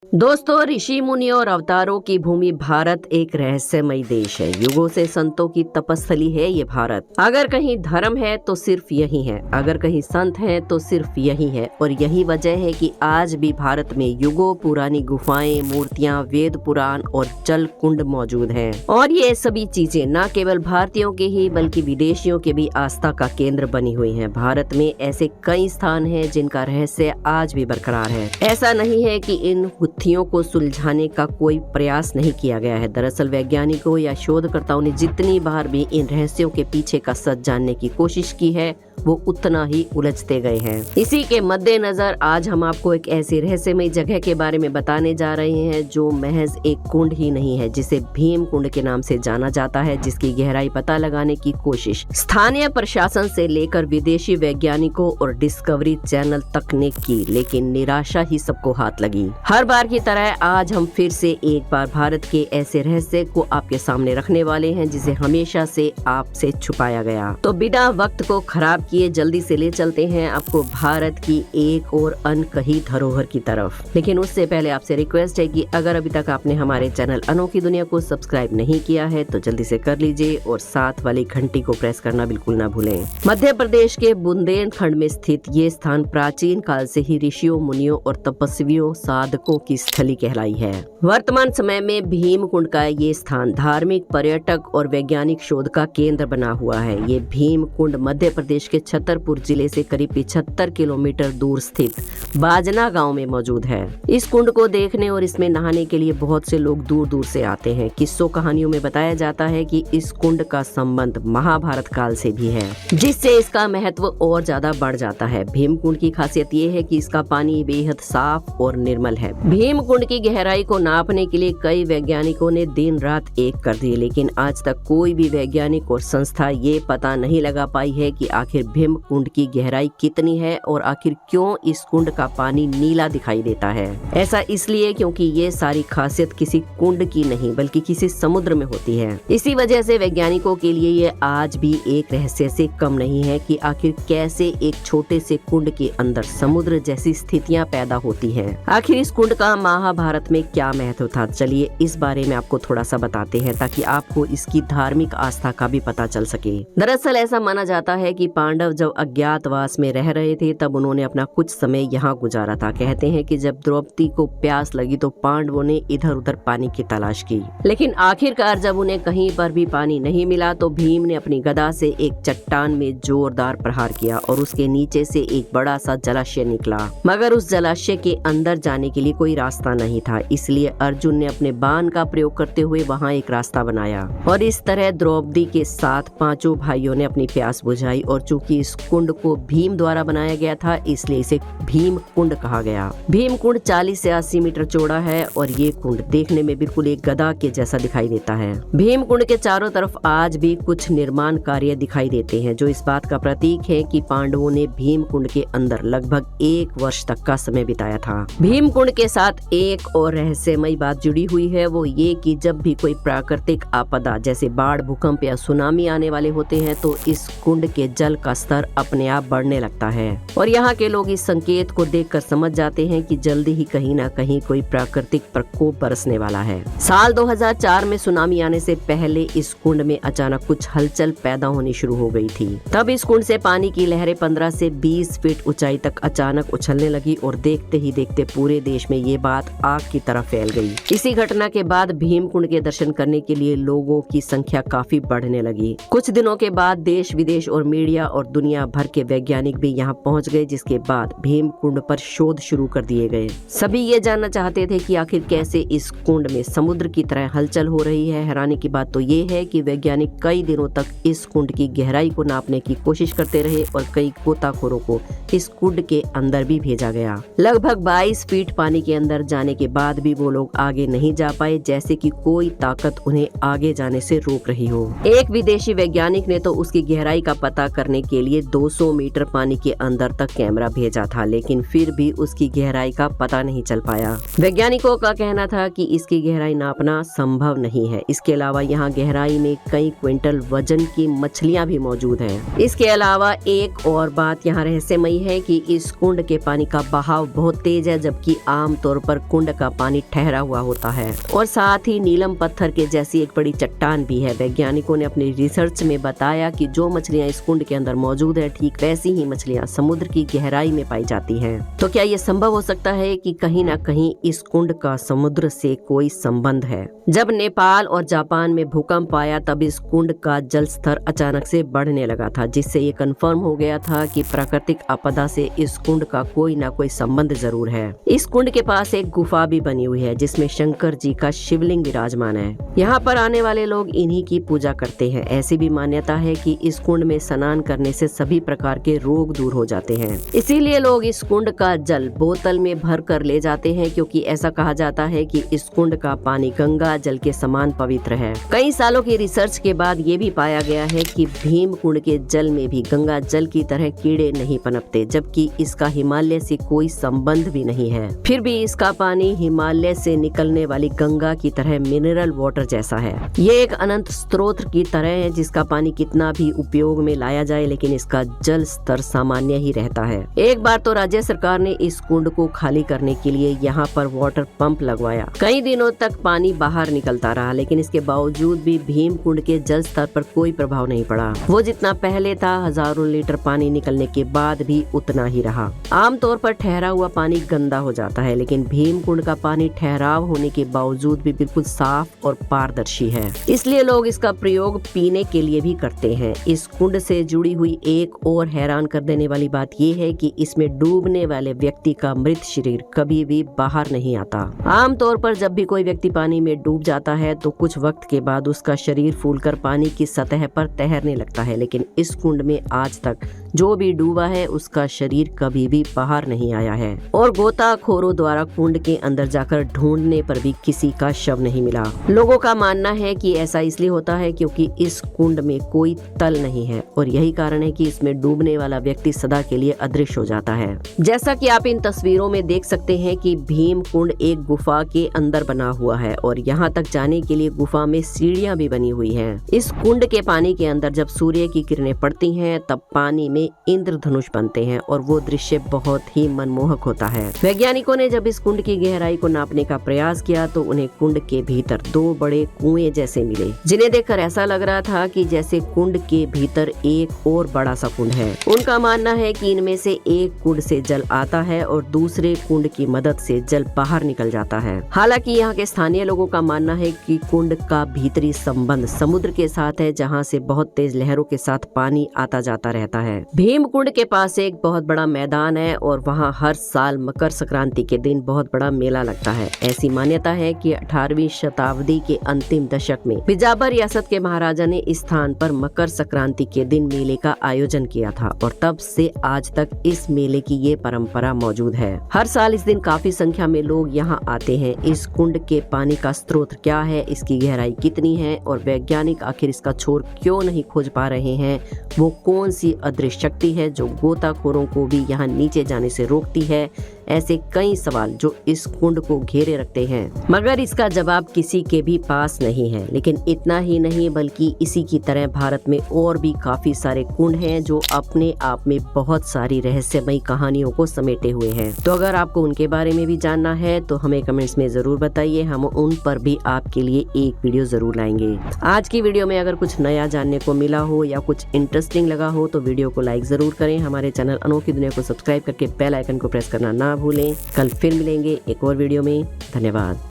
दोस्तों, ऋषि मुनि और अवतारों की भूमि भारत एक रहस्यमय देश है। युगों से संतों की तपस्थली है ये भारत। अगर कहीं धर्म है तो सिर्फ यही है, अगर कहीं संत है तो सिर्फ यही है। और यही वजह है कि आज भी भारत में युगों पुरानी गुफाएं, मूर्तियां, वेद पुराण और जल कुंड मौजूद हैं। और ये सभी चीजें न केवल भारतीयों के ही बल्कि विदेशियों के भी आस्था का केंद्र बनी हुई है। भारत में ऐसे कई स्थान है जिनका रहस्य आज भी बरकरार है। ऐसा नहीं है कि इन गुत्थियों को सुलझाने का कोई प्रयास नहीं किया गया है। दरअसल वैज्ञानिकों या शोधकर्ताओं ने जितनी बार भी इन रहस्यों के पीछे का सच जानने की कोशिश की है, वो उतना ही उलझते गए हैं। इसी के मद्देनजर आज हम आपको एक ऐसी रहस्यमय जगह के बारे में बताने जा रहे हैं जो महज एक कुंड ही नहीं है, जिसे भीम कुंड के नाम से जाना जाता है, जिसकी गहराई पता लगाने की कोशिश स्थानीय प्रशासन से लेकर विदेशी वैज्ञानिकों और डिस्कवरी चैनल तक ने की, लेकिन निराशा ही सबको हाथ लगी। हर बार की तरह आज हम फिर से एक बार भारत के ऐसे रहस्य को आपके सामने रखने वाले हैं जिसे हमेशा से आपसे छुपाया गया। तो बिना वक्त को खराब किए जल्दी से ले चलते हैं आपको भारत की एक और अनकही धरोहर की तरफ। लेकिन उससे पहले आपसे रिक्वेस्ट है कि अगर अभी तक आपने हमारे चैनल अनोखी दुनिया को सब्सक्राइब नहीं किया है तो जल्दी से कर लीजिए और साथ वाली घंटी को प्रेस करना बिल्कुल ना भूलें। मध्य प्रदेश के बुंदेलखंड में स्थित ये स्थान प्राचीन काल से ही ऋषियों, मुनियों और तपस्वियों, साधकों की स्थली कहलाई है। वर्तमान समय में भीम कुंड का ये स्थान धार्मिक, पर्यटक और वैज्ञानिक शोध का केंद्र बना हुआ है। ये भीम कुंड मध्य प्रदेश के छतरपुर जिले से करीब 75 किलोमीटर दूर स्थित बाजना गांव में मौजूद है। इस कुंड को देखने और इसमें नहाने के लिए बहुत से लोग दूर दूर से आते हैं। किस्सों कहानियों में बताया जाता है कि इस कुंड का संबंध महाभारत काल से भी है, जिससे इसका महत्व और ज्यादा बढ़ जाता है। भीम कुंड की खासियत ये है कि इसका पानी बेहद साफ और निर्मल है। भीम कुंड की गहराई को नापने के लिए कई वैज्ञानिकों ने दिन रात एक कर दी, लेकिन आज तक कोई भी वैज्ञानिक और संस्था ये पता नहीं लगा पाई है कि आखिर भीम कुंड की गहराई कितनी है और आखिर क्यों इस कुंड का पानी नीला दिखाई देता है। ऐसा इसलिए क्योंकि ये सारी खासियत किसी कुंड की नहीं बल्कि किसी समुद्र में होती है। इसी वजह से वैज्ञानिकों के लिए ये आज भी एक रहस्य से कम नहीं है कि आखिर कैसे एक छोटे से कुंड के अंदर समुद्र जैसी स्थितियां पैदा होती हैं। आखिर इस कुंड का महाभारत में क्या महत्व था, चलिए इस बारे में आपको थोड़ा सा बताते हैं ताकि आपको इसकी धार्मिक आस्था का भी पता चल सके। दरअसल ऐसा माना जाता है कि पांडव जब अज्ञातवास में रह रहे थे तब उन्होंने अपना कुछ समय यहाँ गुजारा था। कहते हैं कि जब द्रौपदी को प्यास लगी तो पांडवों ने इधर उधर पानी की तलाश की, लेकिन आखिरकार जब उन्हें कहीं पर भी पानी नहीं मिला तो भीम ने अपनी गदा से एक चट्टान में जोरदार प्रहार किया और उसके नीचे से एक बड़ा सा जलाशय निकला। मगर उस जलाशय के अंदर जाने के लिए कोई रास्ता नहीं था, इसलिए अर्जुन ने अपने बाण का प्रयोग करते हुए वहाँ एक रास्ता बनाया और इस तरह द्रौपदी के साथ पांचों भाइयों ने अपनी प्यास बुझाई। और चूंकि इस कुंड को भीम द्वारा बनाया गया था इसलिए इसे भीम कुंड कहा गया। भीम कुंड 40 से 80 मीटर चौड़ा है और ये कुंड देखने में बिल्कुल एक गदा के जैसा दिखाई देता है। भीम कुंड के चारों तरफ आज भी कुछ निर्माण कार्य दिखाई देते हैं जो इस बात का प्रतीक है कि पांडवों ने भीम कुंड के अंदर लगभग 1 वर्ष तक का समय बिताया था। भीम कुंड के साथ एक और रहस्यमय बात जुड़ी हुई है, वो ये कि जब भी कोई प्राकृतिक आपदा जैसे बाढ़, भूकंप या सुनामी आने वाले होते हैं तो इस कुंड के जल का स्तर अपने आप बढ़ने लगता है और यहाँ के लोग इस संकेत को देखकर समझ जाते हैं कि जल्दी ही कहीं ना कहीं कोई प्राकृतिक प्रकोप बरसने वाला है। साल 2004 में सुनामी आने से पहले इस कुंड में अचानक कुछ हलचल पैदा होनी शुरू हो गई थी। तब इस कुंड से पानी की लहरें 15 से 20 फीट ऊंचाई तक अचानक उछलने लगी और देखते ही देखते पूरे देश में ये बात आग की तरह फैल गई। इसी घटना के बाद भीम कुंड के दर्शन करने के लिए लोगों की संख्या काफी बढ़ने लगी। कुछ दिनों के बाद देश विदेश और मीडिया और दुनिया भर के वैज्ञानिक भी यहाँ पहुँच गए, जिसके बाद भीम कुंड पर शोध शुरू कर दिए गए। सभी ये जानना चाहते थे कि आखिर कैसे इस कुंड में समुद्र की तरह हलचल हो रही है। हैरानी की बात तो ये है कि वैज्ञानिक कई दिनों तक इस कुंड की गहराई को नापने की कोशिश करते रहे और कई गोताखोरों को इस कुंड के अंदर भी भेजा गया। लगभग 22 फीट पानी के अंदर जाने के बाद भी वो लोग आगे नहीं जा पाए, जैसे कि कोई ताकत उन्हें आगे जाने से रोक रही हो। एक विदेशी वैज्ञानिक ने तो उसकी गहराई का पता करने के लिए 200 मीटर पानी के अंदर तक कैमरा भेजा था, लेकिन फिर भी उसकी गहराई का पता नहीं चल पाया। वैज्ञानिकों का कहना था कि इसकी गहराई नापना संभव नहीं है। इसके अलावा यहाँ गहराई में कई क्विंटल वजन की मछलियाँ भी मौजूद हैं। इसके अलावा एक और बात यहाँ रहस्यमयी है कि इस कुंड के पानी का बहाव बहुत तेज है, जबकि आम तौर आमतौर पर कुंड का पानी ठहरा हुआ होता है और साथ ही नीलम पत्थर के जैसी एक बड़ी चट्टान भी है। वैज्ञानिकों ने अपनी रिसर्च में बताया कि जो मछलियां इस कुंड के अंदर मौजूद है, ठीक वैसी ही मछलियां समुद्र की गहराई में पाई जाती हैं। तो क्या ये संभव हो सकता है कि कहीं न कहीं इस कुंड का समुद्र से कोई संबंध है? जब नेपाल और जापान में भूकंप आया तब इस कुंड का जल स्तर अचानक से बढ़ने लगा था, जिससे ये कंफर्म हो गया था कि प्राकृतिक आपदा से इस कुंड का कोई ना कोई संबंध जरूर है। इस कुंड के पास एक गुफा भी बनी हुई है जिसमें शंकर जी का शिवलिंग विराजमान है। यहाँ पर आने वाले लोग इन्हीं की पूजा करते हैं। ऐसी भी मान्यता है कि इस कुंड में स्नान करने से सभी प्रकार के रोग दूर हो जाते हैं। इसीलिए लोग इस कुंड का जल बोतल में भर कर ले जाते हैं, क्योंकि ऐसा कहा जाता है कि इस कुंड का पानी गंगा जल के समान पवित्र है। कई सालों की रिसर्च के बाद ये भी पाया गया है कि भीम कुंड के जल में भी गंगा जल की तरह कीड़े नहीं पनपते, जबकि इसका हिमालय से कोई संबंध भी नहीं है। फिर भी इसका पानी हिमालय से निकलने वाली गंगा की तरह मिनरल वाटर जैसा है। ये एक अनंत स्रोत की तरह है जिसका पानी कितना भी उपयोग में लाया जाए, लेकिन इसका जल स्तर सामान्य ही रहता है। एक बार तो राज्य सरकार ने इस कुंड को खाली करने के लिए यहाँ पर वाटर पंप लगवाया। कई दिनों तक पानी बाहर निकलता रहा, लेकिन इसके बावजूद भी भीम कुंड के जल स्तर पर कोई प्रभाव नहीं पड़ा। वो जितना पहले था, हजारों लीटर पानी निकलने के बाद भी उतना ही रहा। आमतौर पर ठहरा हुआ पानी गंदा हो जाता है, लेकिन भीम कुंड का पानी ठहराव होने के बावजूद भी बिल्कुल साफ और पारदर्शी है। इसलिए लोग इसका प्रयोग पीने के लिए भी करते हैं। इस कुंड से जुड़ी हुई एक और हैरान कर देने वाली बात यह है कि इसमें डूबने वाले व्यक्ति का मृत शरीर कभी भी बाहर नहीं आता। आमतौर पर जब भी कोई व्यक्ति पानी में डूब जाता है तो कुछ वक्त के बाद उसका शरीर फूलकर पानी की सतह पर तैरने लगता है, लेकिन इस कुंड में आज तक जो भी डूबा है उसका शरीर कभी भी बाहर नहीं आया है और गोताखोरों द्वारा कुंड के अंदर जाकर ढूंढने पर भी किसी का शव नहीं मिला। लोगों का मानना है कि ऐसा इसलिए होता है क्योंकि इस कुंड में कोई तल नहीं है और यही कारण है कि इसमें डूबने वाला व्यक्ति सदा के लिए अदृश्य हो जाता है। जैसा कि आप इन तस्वीरों में देख सकते हैं कि भीम कुंड एक गुफा के अंदर बना हुआ है और यहाँ तक जाने के लिए गुफा में सीढ़ियां भी बनी हुई हैं। इस कुंड के पानी के अंदर जब सूर्य की किरणें पड़ती हैं तब पानी में इंद्रधनुष बनते हैं और वो दृश्य बहुत ही मनमोहक होता है। वैज्ञानिकों ने जब इस कुंड की गहराई को नापने का प्रयास किया तो उन्हें कुंड के भीतर दो बड़े कुएं जैसे मिले, जिन्हें देखकर ऐसा लग रहा था कि जैसे कुंड के भीतर एक और बड़ा सा कुंड है। उनका मानना है कि इनमें से एक कुंड से जल आता है और दूसरे कुंड की मदद से जल बाहर निकल जाता है। हालांकि यहाँ के स्थानीय लोगों का मानना है कि कुंड का भीतरी संबंध समुद्र के साथ है, जहाँ से बहुत तेज लहरों के साथ पानी आता जाता रहता है। भीम कुंड के पास एक बहुत बड़ा मैदान है और वहाँ हर साल मकर संक्रांति के दिन बहुत बड़ा मेला लगता है। ऐसी मान्यता है कि 18वीं शताब्दी के अंतिम दशक में बिजाबर रियासत के महाराजा ने इस स्थान पर मकर संक्रांति के दिन मेले का आयोजन किया था और तब से आज तक इस मेले की ये परंपरा मौजूद है। हर साल इस दिन काफी संख्या में लोग यहाँ आते हैं। इस कुंड के पानी का स्रोत क्या है, इसकी गहराई कितनी है और वैज्ञानिक आखिर इसका छोर क्यों नहीं खोज पा रहे हैं, वो कौन सी अदृश्य शक्ति है जो गोताखोरों को भी यहाँ नीचे जाने से रोकती है, ऐसे कई सवाल जो इस कुंड को घेरे रखते हैं, मगर इसका जवाब किसी के भी पास नहीं है। लेकिन इतना ही नहीं बल्कि इसी की तरह भारत में और भी काफी सारे कुंड हैं जो अपने आप में बहुत सारी रहस्यमयी कहानियों को समेटे हुए हैं। तो अगर आपको उनके बारे में भी जानना है तो हमें कमेंट्स में जरूर बताइए, हम उन पर भी आपके लिए एक वीडियो जरूर लाएंगे। आज की वीडियो में अगर कुछ नया जानने को मिला हो या कुछ इंटरेस्टिंग लगा हो तो वीडियो को लाइक जरूर करें। हमारे चैनल अनोखी दुनिया को सब्सक्राइब करके बेल आइकन को प्रेस करना ना भूलें। कल फिर मिलेंगे एक और वीडियो में। धन्यवाद।